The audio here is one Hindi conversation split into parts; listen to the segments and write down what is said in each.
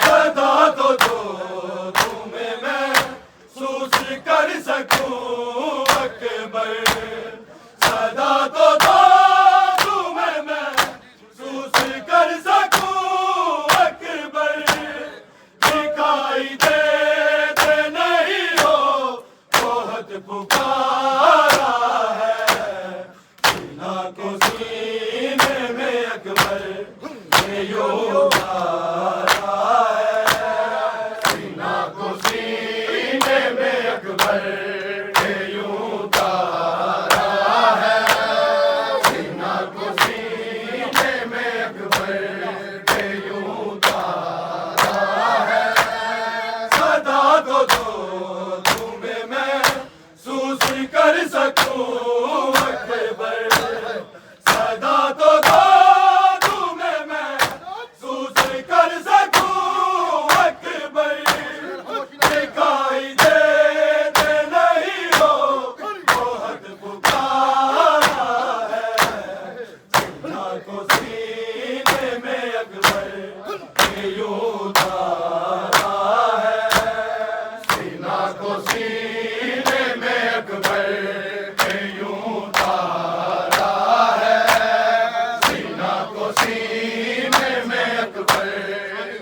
सदा तो दो तुम्हें मैं महसूस कर सकूं अकबर, सदा तो दो तुम्हें मैं महसूस कर सकूं अकबर। दिखाई देते नहीं हो बहुत पुकारा है, सीना को सीने में अकबर ने यूं उतारा है, सीना को सीने में अकबर ने यूं उतारा है, सीना को सीने में अकबर ने यूं उतारा है। सदा तो दो तुम्हें मैं महसूस कर सकूं अकबर, सदा तो दो तुम्हें मैं महसूस कर सकूं अकबर। दिखाई देते नहीं हो बहुत पुकारा है, सीना को सीने में अकबर ने यूं उतारा है, सीना को सीने में अकबर ने यूं उतारा है, सीना को सीने में अकबर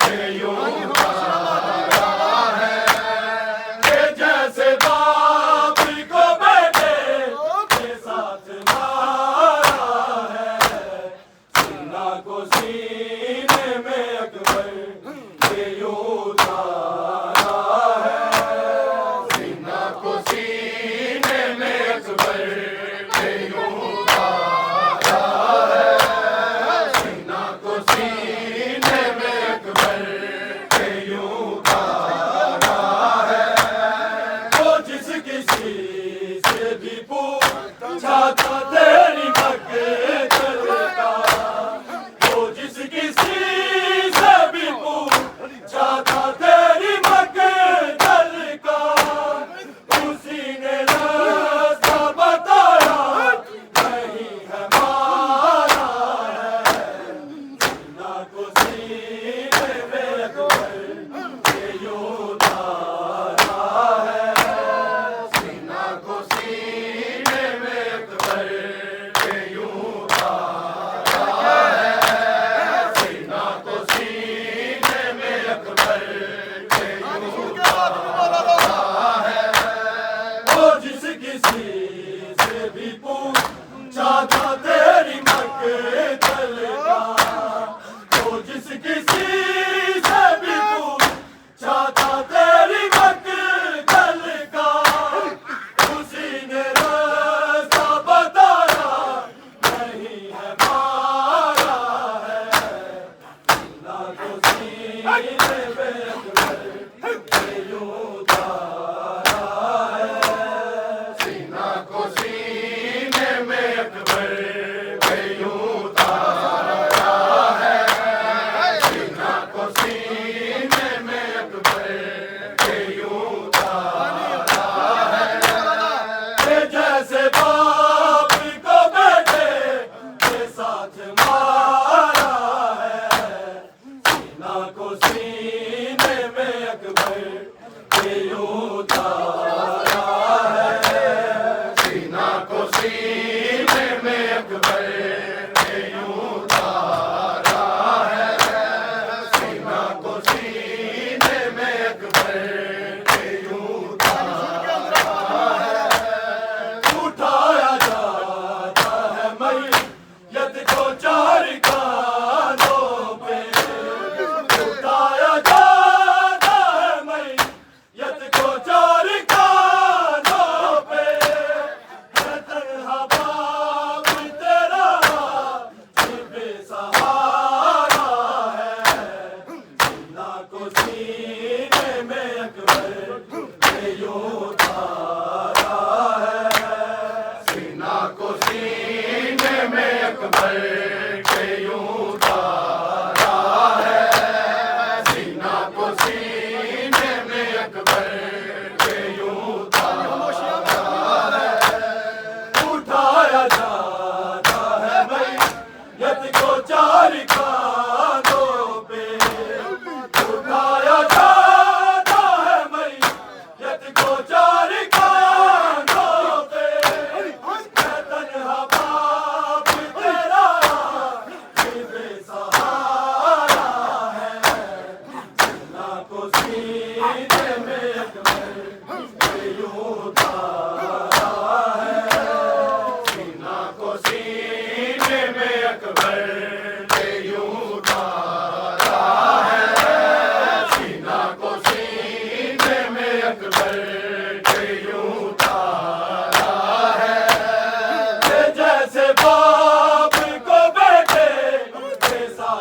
ने यूं उतारा है। कि जैसे बाप को बेटे के साथ मारा है, सीना को सीने में अकबर ने यूं उतारा है, सीना को सीने में अकबर ने यूं उतारा है, सीना को सीने में अकबर ने यूं उतारा है। वो जिस किसी से भी पूछा था तेरी मकदर का, वो जिस किसी से भी पूछा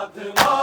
हाथ मार